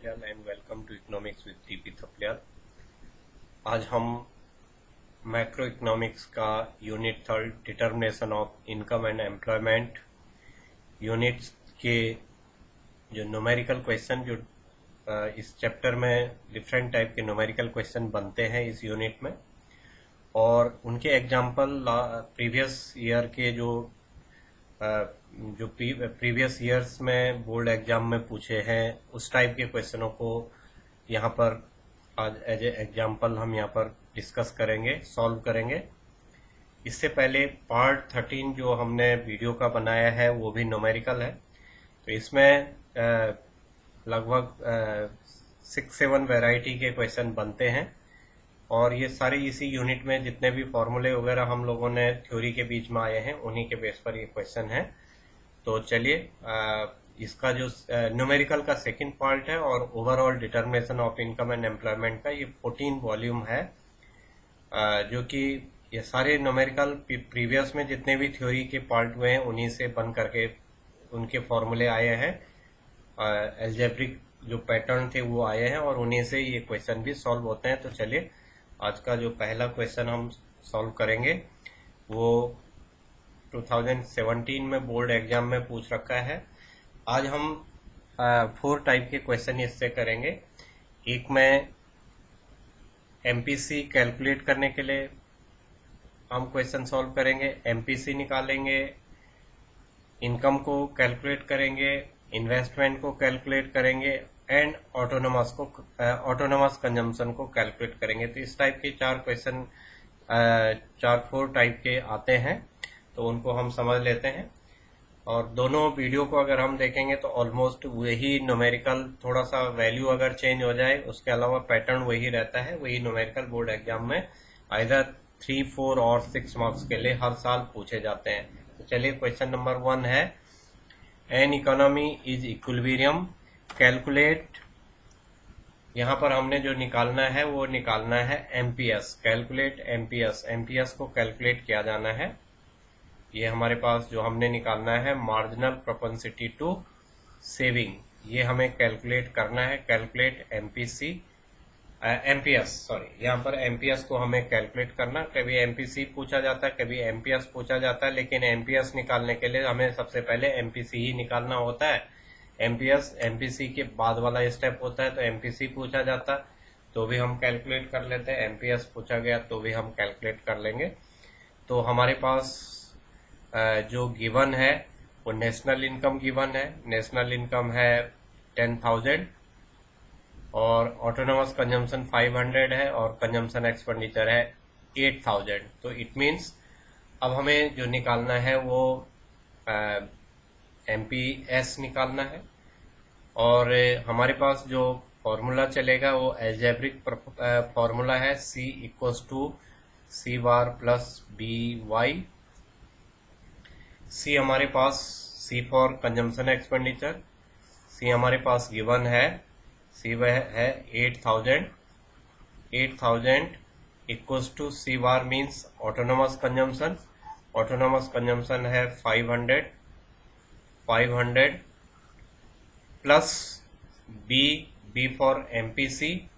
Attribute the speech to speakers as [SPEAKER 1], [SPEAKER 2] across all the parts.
[SPEAKER 1] Thaplyal and welcome to Economics with TP Thaplyal। आज हम macro economics का unit 3 determination of income and employment units के जो numerical question जो इस चैप्टर में डिफरेंट टाइप के न्यूमेरिकल क्वेश्चन बनते हैं इस यूनिट में, और उनके एग्जाम्पल प्रीवियस ईयर के जो प्रीवियस ईयर्स में बोर्ड एग्जाम में पूछे हैं उस टाइप के क्वेश्चनों को यहाँ पर आज एज ए एग्जाम्पल हम यहाँ पर डिस्कस करेंगे, सॉल्व करेंगे। इससे पहले पार्ट 13 जो हमने वीडियो का बनाया है वो भी न्यूमेरिकल है, तो इसमें लगभग 6-7 वैरायटी के क्वेश्चन बनते हैं, और ये सारे इसी यूनिट में जितने भी फॉर्मूले वगैरह हम लोगों ने थ्योरी के बीच में आए हैं उन्हीं के बेस पर ये क्वेश्चन है। तो चलिए इसका जो न्यूमेरिकल का सेकंड पार्ट है और overall determination of income and employment का ये 14 वॉल्यूम है, जो कि ये सारे न्यूमेरिकल प्रीवियस में जितने भी थ्योरी के पार्ट हुए हैं उन्हीं से बन करके उनके फॉर्मूले आए हैं, एल्जेब्रिक जो पैटर्न थे वो आए हैं और उन्हीं से ये क्वेश्चन भी सॉल्व होते हैं। तो चलिए आज का जो पहला क्वेश्चन हम सॉल्व करेंगे वो 2017 में बोर्ड एग्जाम में पूछ रखा है। आज हम 4 टाइप के क्वेश्चन इससे करेंगे। एक में एमपीसी कैलकुलेट करने के लिए हम क्वेश्चन सॉल्व करेंगे, एमपीसी निकालेंगे, इनकम को कैलकुलेट करेंगे, इन्वेस्टमेंट को कैलकुलेट करेंगे एंड ऑटोनोमस कंजम्पशन को कैलकुलेट करेंगे। तो इस टाइप के 4 क्वेश्चन 4 टाइप के आते हैं, तो उनको हम समझ लेते हैं। और दोनों वीडियो को अगर हम देखेंगे तो ऑलमोस्ट वही न्यूमेरिकल, थोड़ा सा वैल्यू अगर चेंज हो जाए उसके अलावा पैटर्न वही रहता है, वही न्यूमेरिकल बोर्ड एग्जाम में आइदर 3, 4 और 6 मार्क्स के लिए हर साल पूछे जाते हैं। तो चलिए क्वेश्चन नंबर 1 है, an economy is equilibrium calculate. यहाँ पर हमने जो निकालना है वो निकालना है एमपीएस, कैलकुलेट एमपीएस। एमपीएस को कैलकुलेट किया जाना है। ये हमारे पास जो हमने निकालना है मार्जिनल प्रोपेंसिटी टू सेविंग, ये हमें कैलकुलेट करना है। कैलकुलेट एमपीसी एमपीएस, सॉरी, यहाँ पर एमपीएस को हमें कैलकुलेट करना। कभी एमपीसी पूछा जाता है, कभी एमपीएस पूछा जाता है, लेकिन एमपीएस निकालने के लिए हमें सबसे पहले एमपीसी ही निकालना होता है। एमपीएस एमपीसी के बाद वाला स्टेप होता है, तो एमपीसी पूछा जाता तो भी हम कैलकुलेट कर लेते हैं, एमपीएस पूछा गया तो भी हम कैलकुलेट कर लेंगे। तो हमारे पास जो गिवन है वो नेशनल इनकम गिवन है। नेशनल इनकम है 10,000 और ऑटोनोमस कंजम्पशन 500 है और कंजम्पशन एक्सपेंडिचर है 8,000। तो इट मीन्स अब हमें जो निकालना है वो एमपीएस निकालना है, और हमारे पास जो फॉर्मूला चलेगा वो एल्जेब्रिक फॉर्मूला है, C = C bar plus B Y. सी हमारे पास, सी फॉर कंजम्पशन एक्सपेंडिचर, सी हमारे पास गिवन है, सी वह है 8,000। 8,000 = C bar means autonomous consumption. Autonomous consumption है 500 प्लस बी फॉर एमपीसी।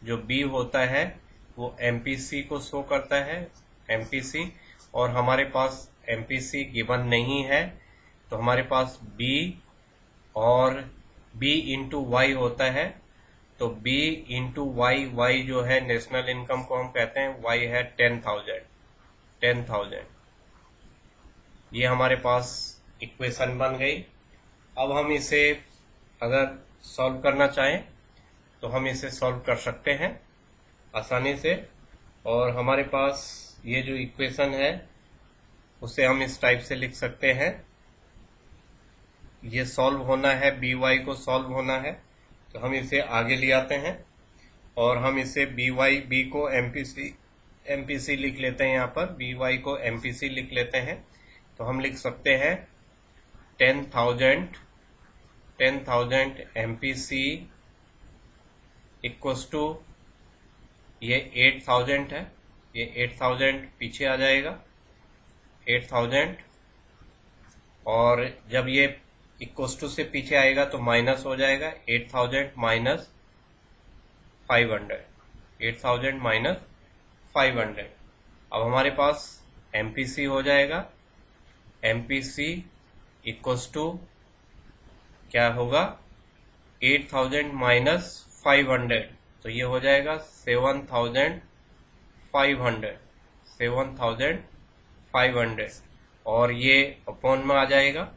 [SPEAKER 1] जो बी होता है वो एमपीसी को शो करता है, एमपीसी, और हमारे पास एमपीसी गिवन नहीं है तो हमारे पास बी और बी इंटू वाई होता है। तो बी इंटू वाई, वाई जो है नेशनल इनकम को हम कहते हैं, वाई है 10,000। ये हमारे पास इक्वेशन बन गई। अब हम इसे अगर सॉल्व करना चाहें तो हम इसे सॉल्व कर सकते हैं आसानी से, और हमारे पास ये जो इक्वेशन है उसे हम इस टाइप से लिख सकते हैं। ये सॉल्व होना है, बी वाई को सॉल्व होना है, तो हम इसे आगे ले आते हैं और हम इसे बी को एमपीसी लिख लेते हैं। यहाँ पर बी वाई को एमपीसी लिख लेते हैं, तो हम लिख सकते हैं 10,000 एमपीसी = ये 8,000 है, ये 8,000 पीछे आ जाएगा 8,000, और जब ये इक्वस टू से पीछे आएगा तो माइनस हो जाएगा, 8000 माइनस 500, 8000 माइनस 500। अब हमारे पास एमपीसी हो जाएगा, एमपीसी इक्वस टू क्या होगा, 8000 माइनस 500, तो ये हो जाएगा 7500, 7500, और ये अपॉन में आ जाएगा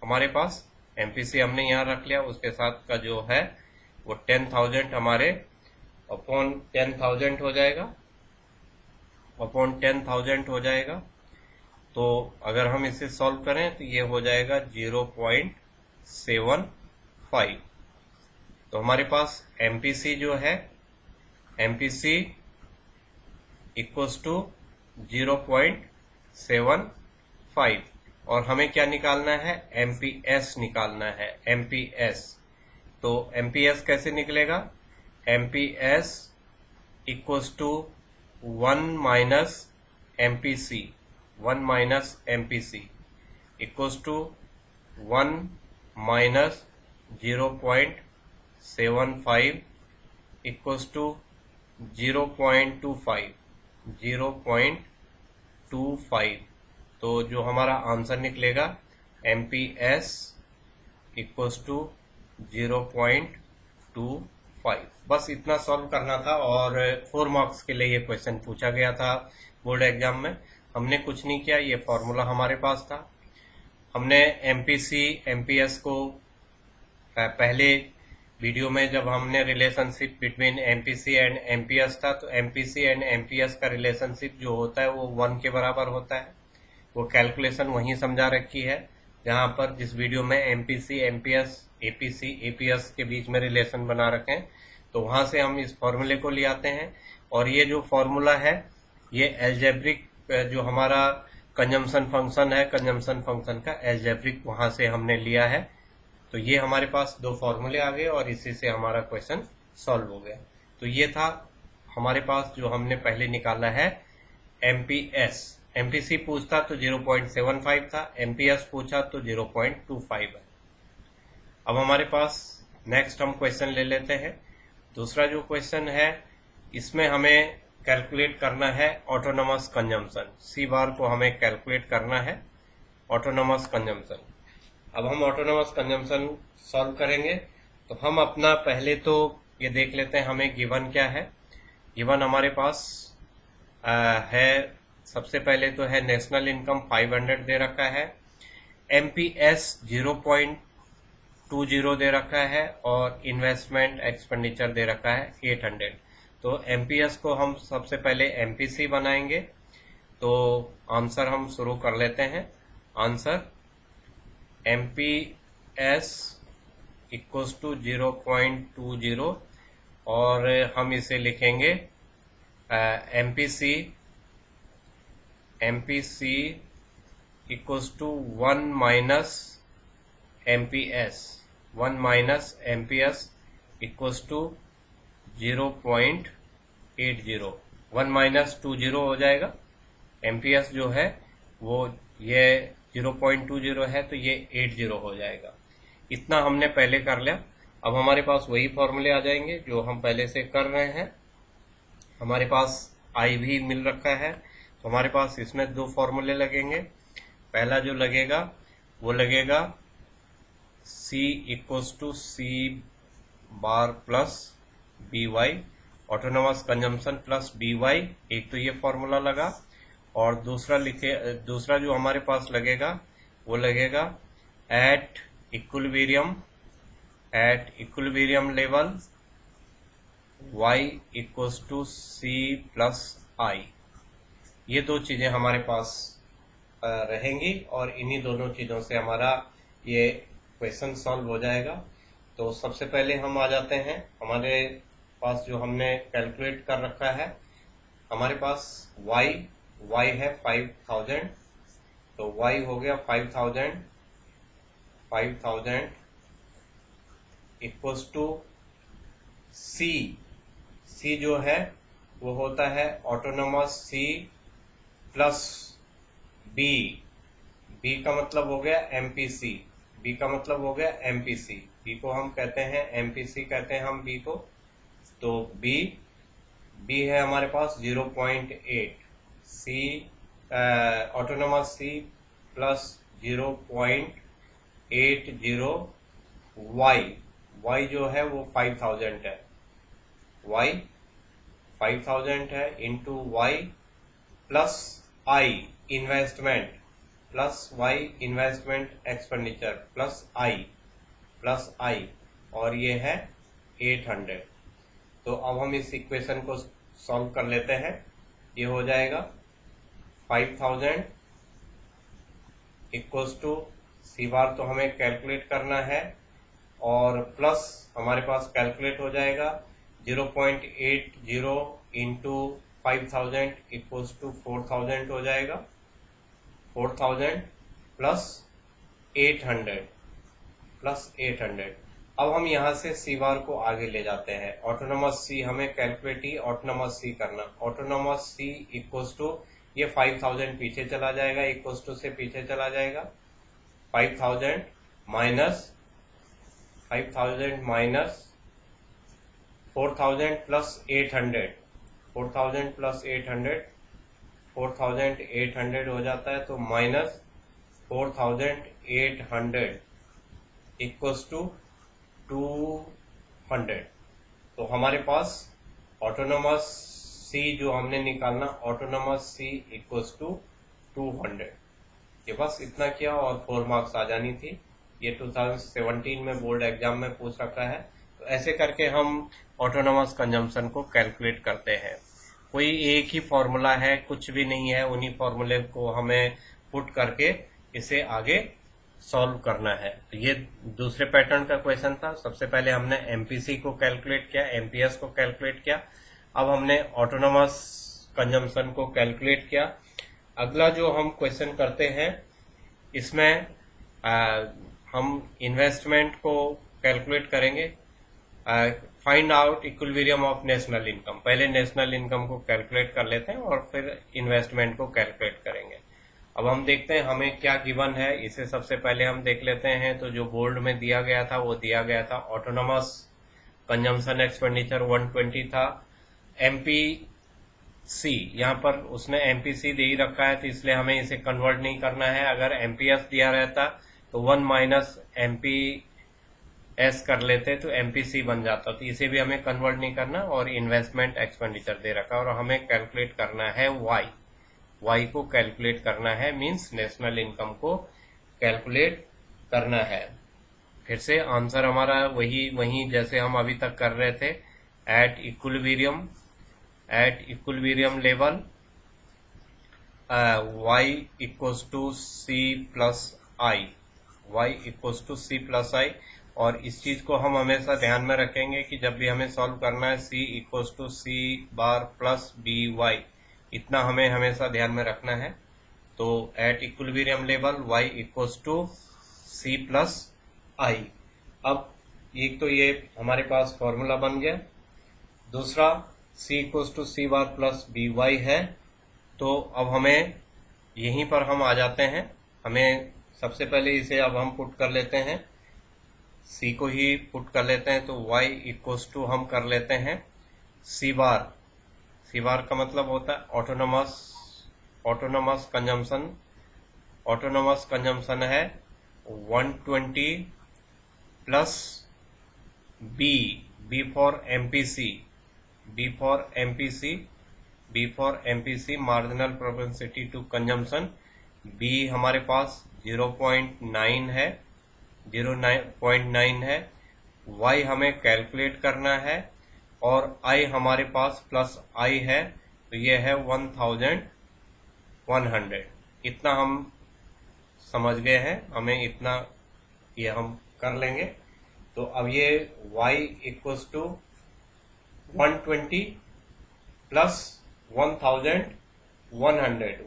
[SPEAKER 1] हमारे पास। एमपीसी हमने यहाँ रख लिया, उसके साथ का जो है वो 10,000 हमारे अपॉन 10,000 हो जाएगा, अपॉन 10,000 हो जाएगा। तो अगर हम इसे सॉल्व करें तो ये हो जाएगा 0.75। तो हमारे पास एमपीसी जो है, एमपीसी इक्वल्स टू 0.75, और हमें क्या निकालना है, एमपीएस निकालना है, एमपीएस। तो एमपीएस कैसे निकलेगा, MPS equals to 1 minus MPC, 1 minus MPC equals to 1 minus 0.75 equals to 0.25, 0.25। तो जो हमारा आंसर निकलेगा एमपीएस इक्वल्स टू 0.25। बस इतना सॉल्व करना था, और 4 मार्क्स के लिए ये क्वेश्चन पूछा गया था बोर्ड एग्जाम में। हमने कुछ नहीं किया, ये फॉर्मूला हमारे पास था। हमने एमपीसी एमपीएस को पहले वीडियो में जब हमने relationship between MPC and MPS था, तो एमपीसी एंड एमपीएस का रिलेशनशिप जो होता है वो 1 के बराबर होता है। वो कैलकुलेशन वहीं समझा रखी है जहां पर जिस वीडियो में एमपीसी एमपीएस एपीसी एपीएस के बीच में रिलेशन बना रखे हैं, तो वहां से हम इस फॉर्मूले को ले आते हैं। और ये जो फॉर्मूला है ये एल्जेब्रिक, जो हमारा कंजम्पशन फंक्शन है, कंजम्पशन फंक्शन का एल्जेब्रिक वहां से हमने लिया है। तो ये हमारे पास 2 फॉर्मूले आ गए और इसी से हमारा क्वेश्चन सॉल्व हो गया। तो ये था हमारे पास जो हमने पहले निकाला है एमपीएस। एमपीसी पूछता तो 0.75 था, एमपीएस पूछा तो 0.25 है। अब हमारे पास नेक्स्ट हम क्वेश्चन ले लेते हैं। दूसरा जो क्वेश्चन है इसमें हमें कैलकुलेट करना है ऑटोनोमस कंजम्पशन। सी बार को हमें कैलकुलेट करना है ऑटोनोमस कंजम्पशन। अब हम ऑटोनोमस कंजम्पशन सॉल्व करेंगे तो हम अपना पहले तो ये देख लेते हैं हमें गिवन क्या है। गिवन हमारे पास है, सबसे पहले तो है नेशनल इनकम 500 दे रखा है, एमपीएस 0.20 दे रखा है, और इन्वेस्टमेंट एक्सपेंडिचर दे रखा है 800। तो एमपीएस को हम सबसे पहले एमपीसी बनाएंगे। तो आंसर हम शुरू कर लेते हैं। आंसर एमपीएस इक्वल्स टू 0.20, और हम इसे लिखेंगे MPC equals to 1 minus MPS, 1 minus MPS equals to 0.80, 1 minus 20 हो जाएगा। एमपीएस जो है वो ये 0.20 है तो ये 80 हो जाएगा। इतना हमने पहले कर लिया। अब हमारे पास वही फॉर्मूले आ जाएंगे जो हम पहले से कर रहे हैं। हमारे पास आई भी मिल रखा है, तो हमारे पास इसमें 2 फॉर्मूले लगेंगे। पहला जो लगेगा वो लगेगा C equals to C bar plus B Y, autonomous consumption plus B Y, एक तो ये फॉर्मूला लगा। और दूसरा जो हमारे पास लगेगा वो लगेगा at equilibrium level y equals to C plus I. ये 2 चीजें हमारे पास रहेंगी और इन्हीं दोनों चीजों से हमारा ये क्वेश्चन सॉल्व हो जाएगा। तो सबसे पहले हम आ जाते हैं हमारे पास जो हमने कैलकुलेट कर रखा है। हमारे पास y है 5000, तो y हो गया 5000 इक्वल्स टू c जो है वो होता है ऑटोनोमस c प्लस b का मतलब हो गया एमपीसी, बी का मतलब हो गया एमपीसी, बी को हम कहते हैं एमपीसी कहते हैं हम बी को। तो बी बी है हमारे पास 0.8, C autonomous C plus 0.80, Y Y जो है वो 5000 है, वाई 5000 है into Y plus I investment, plus Y investment expenditure plus I और ये है 800। तो अब हम इस इक्वेशन को सॉल्व कर लेते हैं। ये हो जाएगा 5000 इक्वल्स टू सी बार तो हमें कैलकुलेट करना है और प्लस हमारे पास कैलकुलेट हो जाएगा 0.80 इंटू 5000 इक्वल्स टू 4000 हो जाएगा, 4000 प्लस 800। अब हम यहाँ से सी बार को आगे ले जाते हैं। ऑटोनोमस सी हमें कैलकुलेट ही ऑटोनोमस सी करना, ऑटोनोमस सी इक्वल्स टू ये 5000 पीछे चला जाएगा, इक्वल्स टू से पीछे चला जाएगा, 5000 माइनस 4000 प्लस 800, 4000 प्लस 800, 4800 हो जाता है। तो माइनस 4800 इक्वल्स टू 200। तो हमारे पास ऑटोनोमस सी जो हमने निकालना, ऑटोनोमस सी इक्वल्स टू 200। ये बस इतना किया और 4 मार्क्स आ जानी थी। ये 2017 में बोर्ड एग्जाम में पूछ रखा है। तो ऐसे करके हम ऑटोनोमस कंजम्पशन को कैलकुलेट करते हैं। कोई एक ही फॉर्मूला है, कुछ भी नहीं है, उन्हीं फॉर्मूले को हमें पुट करके इसे आगे सॉल्व करना है। तो ये दूसरे पैटर्न का क्वेश्चन था। सबसे पहले हमने एमपीसी को कैलकुलेट किया, एमपीएस को कैलकुलेट किया, अब हमने ऑटोनोमस कंजम्पशन को कैलकुलेट किया। अगला जो हम क्वेश्चन करते हैं इसमें हम इन्वेस्टमेंट को कैलकुलेट करेंगे। Find out equilibrium of national income, पहले नेशनल इनकम को कैलकुलेट कर लेते हैं और फिर इन्वेस्टमेंट को कैलकुलेट करेंगे। अब हम देखते हैं हमें क्या गिवन है, इसे सबसे पहले हम देख लेते हैं। तो जो बोर्ड में दिया गया था वो दिया गया था ऑटोनोमस कंजम्पशन एक्सपेंडिचर 120 था। एमपीसी यहाँ पर उसने एमपीसी दे ही रखा है, तो इसलिए हमें इसे कन्वर्ट नहीं करना है। अगर एमपीएस दिया रहता तो 1 माइनस एमपीएस कर लेते तो एमपीसी बन जाता, तो इसे भी हमें कन्वर्ट नहीं करना। और इन्वेस्टमेंट एक्सपेंडिचर दे रखा और हमें कैलकुलेट करना है वाई को कैलकुलेट करना है, मींस नेशनल इनकम को कैलकुलेट करना है। फिर से आंसर हमारा वही जैसे हम अभी तक कर रहे थे, at equilibrium level y equals to C plus I, और इस चीज को हम हमेशा ध्यान में रखेंगे कि जब भी हमें सॉल्व करना है c equals to C bar plus B Y, इतना हमें हमेशा ध्यान में रखना है। तो at equilibrium level y equals to C plus I. अब एक तो ये हमारे पास फॉर्मूला बन गया, दूसरा c equals to C bar plus B Y है। तो अब हमें यहीं पर हम आ जाते हैं, हमें सबसे पहले इसे अब हम पुट कर लेते हैं, c को ही पुट कर लेते हैं। तो y इक्वल्स टू हम कर लेते हैं सी बार का मतलब होता है ऑटोनोमस कंजम्पशन है 120 plus B for MPC marginal propensity to consumption. B हमारे पास 0.9 है, 0.9 है। y हमें कैलकुलेट करना है और i हमारे पास प्लस i है, तो ये है 1100। इतना हम समझ गए हैं, हमें इतना ये हम कर लेंगे। तो अब ये y equals to 120 plus 1100,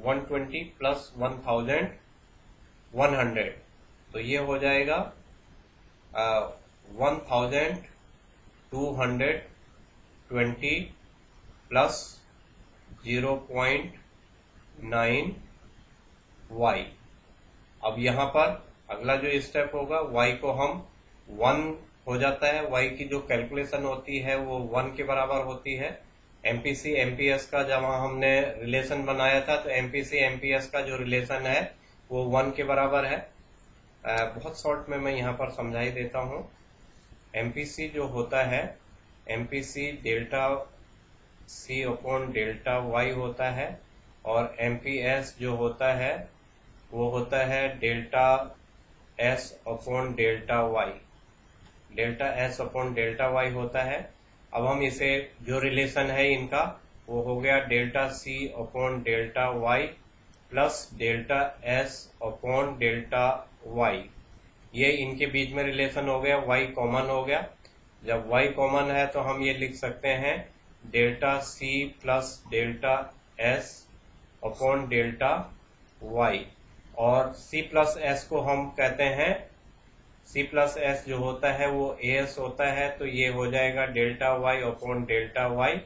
[SPEAKER 1] 120 plus 1100, तो ये हो जाएगा 1220 प्लस 0.9 y। अब यहाँ पर अगला जो स्टेप होगा, y को हम 1 हो जाता है, y की जो कैलकुलेशन होती है वो 1 के बराबर होती है। एमपीसी एमपीएस का जब हमने रिलेशन बनाया था तो एमपीसी एमपीएस का जो रिलेशन है वो 1 के बराबर है। बहुत शॉर्ट में मैं यहाँ पर समझा ही देता हूँ। एमपीसी जो होता है, MPC delta C upon delta Y होता है, और एमपीएस जो होता है वो होता है delta S upon delta Y. Delta S upon delta Y होता है। अब हम इसे, जो रिलेशन है इनका, वो हो गया delta C upon delta Y plus delta S upon delta Y. ये इनके बीच में रिलेशन हो गया, y कॉमन हो गया। जब y कॉमन है तो हम ये लिख सकते हैं delta C plus delta S upon delta Y, और c प्लस एस को हम कहते हैं, c प्लस एस जो होता है वो as होता है, तो ये हो जाएगा delta Y upon delta Y,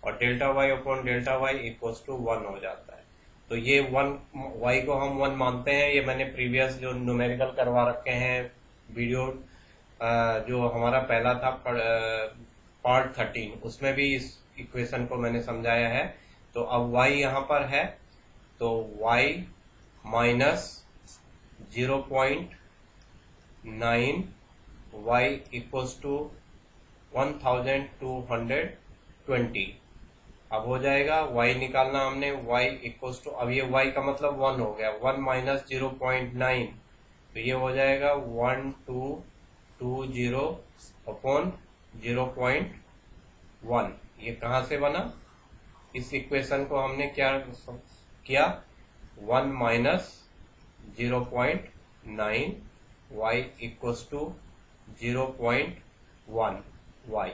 [SPEAKER 1] और delta Y upon delta Y equals to 1 हो जाता है। तो ये 1, y को हम 1 मानते हैं। ये मैंने प्रीवियस जो न्यूमेरिकल करवा रखे हैं वीडियो, जो हमारा पहला था पार्ट 13, उसमें भी इस इक्वेशन को मैंने समझाया है। तो अब y यहाँ पर है, तो y minus 0.9 y equals to 1220। अब हो जाएगा, y निकालना हमने, y इक्वल्स टू, अब ये y का मतलब 1 हो गया, 1 माइनस 0.9, तो ये हो जाएगा 1220 अपॉन 0.1। ये कहाँ से बना? इस इक्वेशन को हमने क्या किया, 1 minus 0.9 y equals to 0.1 y,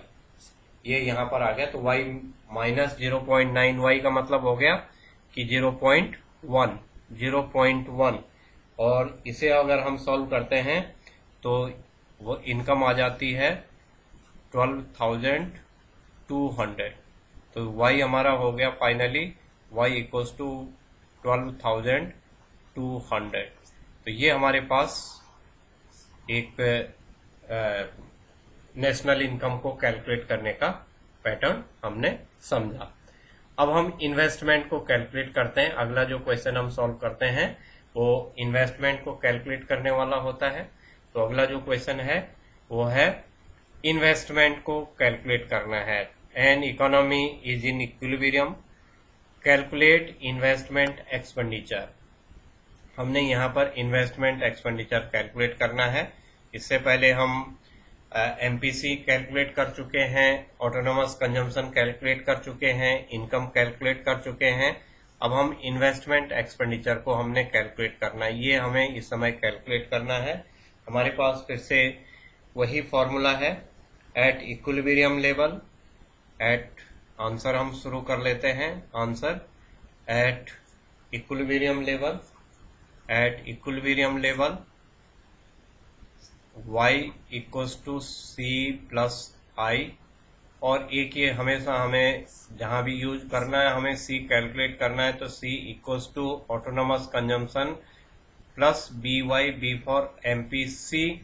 [SPEAKER 1] ये यहाँ पर आ गया। तो y माइनस 0.9 y का मतलब हो गया कि 0.1, और इसे अगर हम सॉल्व करते हैं तो वो इनकम आ जाती है 12,200। तो y हमारा हो गया फाइनली y इक्वल्स टू 12,200। तो ये हमारे पास एक नेशनल इनकम को कैलकुलेट करने का पैटर्न हमने समझा। अब हम इन्वेस्टमेंट को कैलकुलेट करते हैं। अगला जो क्वेश्चन हम सॉल्व करते हैं वो इन्वेस्टमेंट को कैलकुलेट करने वाला होता है। तो अगला जो क्वेश्चन है वो है इन्वेस्टमेंट को कैलकुलेट करना है। An economy is in equilibrium, calculate investment expenditure. हमने यहाँ पर इन्वेस्टमेंट एक्सपेंडिचर कैलकुलेट करना है। इससे पहले हम एमपीसी कैलकुलेट कर चुके हैं, ऑटोनोमस कंजम्पशन कैलकुलेट कर चुके हैं, इनकम कैलकुलेट कर चुके हैं। अब हम इन्वेस्टमेंट एक्सपेंडिचर को हमने कैलकुलेट करना है, ये हमें इस समय कैलकुलेट करना है। हमारे पास फिर से वही फॉर्मूला है, at equilibrium level, at, answer हम शुरू कर लेते हैं। Answer at equilibrium level, at equilibrium level y equals to C plus I, और एक ये हमेशा हमें जहां भी यूज करना है, हमें c कैलकुलेट करना है, तो c equals to autonomous consumption plus B Y, B for MPC,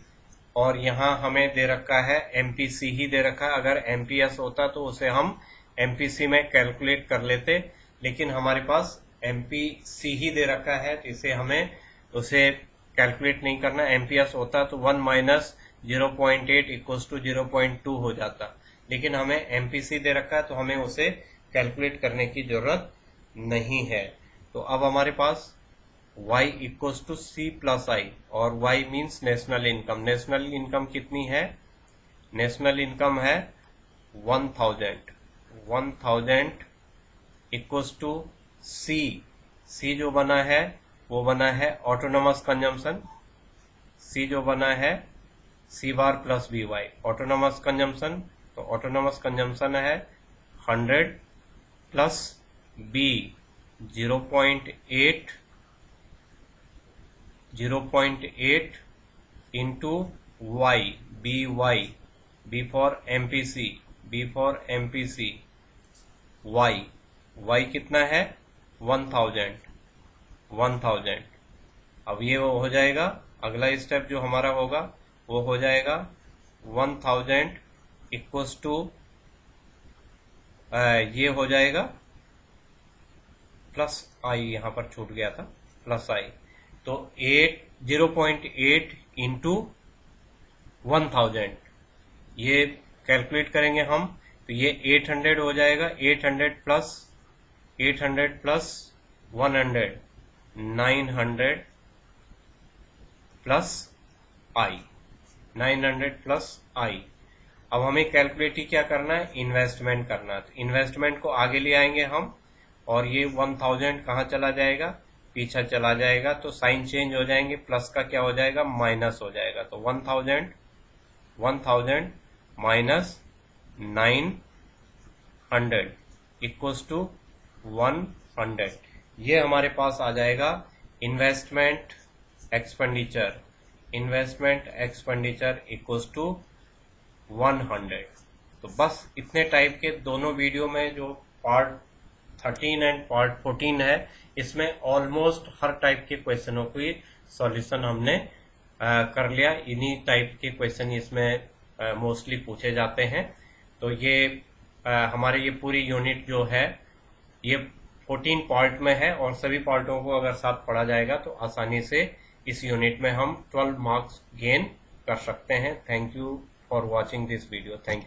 [SPEAKER 1] और यहाँ हमें दे रखा है एमपीसी ही दे रखा है। अगर एमपीएस होता तो उसे हम एमपीसी में कैलकुलेट कर लेते, लेकिन हमारे पास एमपीसी ही दे रखा है, तो इसे हमें उसे कैलकुलेट नहीं करना। एमपीएस होता तो 1 माइनस 0.8 इक्वल्स टू 0.2 हो जाता, लेकिन हमें एमपीसी दे रखा है तो हमें उसे कैलकुलेट करने की जरूरत नहीं है। तो अब हमारे पास y equals to C plus I, और y means national income. National income कितनी है? नेशनल इनकम है 1000 इक्वल्स टू c जो बना है वो बना है ऑटोनोमस कंजम्पशन, c जो बना है c bar plus B Y autonomous consumption. तो ऑटोनोमस कंजम्पशन है 100 plus b 0.8 into y, B for MPC, y कितना है 1000। अब ये हो जाएगा अगला स्टेप जो हमारा होगा वो हो जाएगा 1000 इक्वल्स टू ये हो जाएगा प्लस आई, यहाँ पर छूट गया था प्लस आई, तो 0.8 इंटू 1000 ये कैलकुलेट करेंगे हम, तो ये 800 हो जाएगा। 800 plus 100 900 plus I, 900 plus I. अब हमें कैलकुलेट ही क्या करना है, इन्वेस्टमेंट करना है। तो इन्वेस्टमेंट को आगे ले आएंगे हम, और ये 1000 कहाँ चला जाएगा, पीछे चला जाएगा, तो साइन चेंज हो जाएंगे, प्लस का क्या हो जाएगा, माइनस हो जाएगा। तो 1000 माइनस 900 इक्वल्स टू 100। ये हमारे पास आ जाएगा इन्वेस्टमेंट एक्सपेंडिचर इक्वल्स टू 100। तो बस इतने टाइप के दोनों वीडियो में जो पार्ट 13 एंड पार्ट 14 है, इसमें ऑलमोस्ट हर टाइप के क्वेश्चनों की सॉल्यूशन हमने कर लिया। इन्हीं टाइप के क्वेश्चन इसमें मोस्टली पूछे जाते हैं। तो ये हमारे ये पूरी यूनिट जो है ये 14 पार्ट में है, और सभी पार्टों को अगर साथ पढ़ा जाएगा तो आसानी से इस यूनिट में हम 12 मार्क्स गेन कर सकते हैं। Thank you for watching this video. Thank you.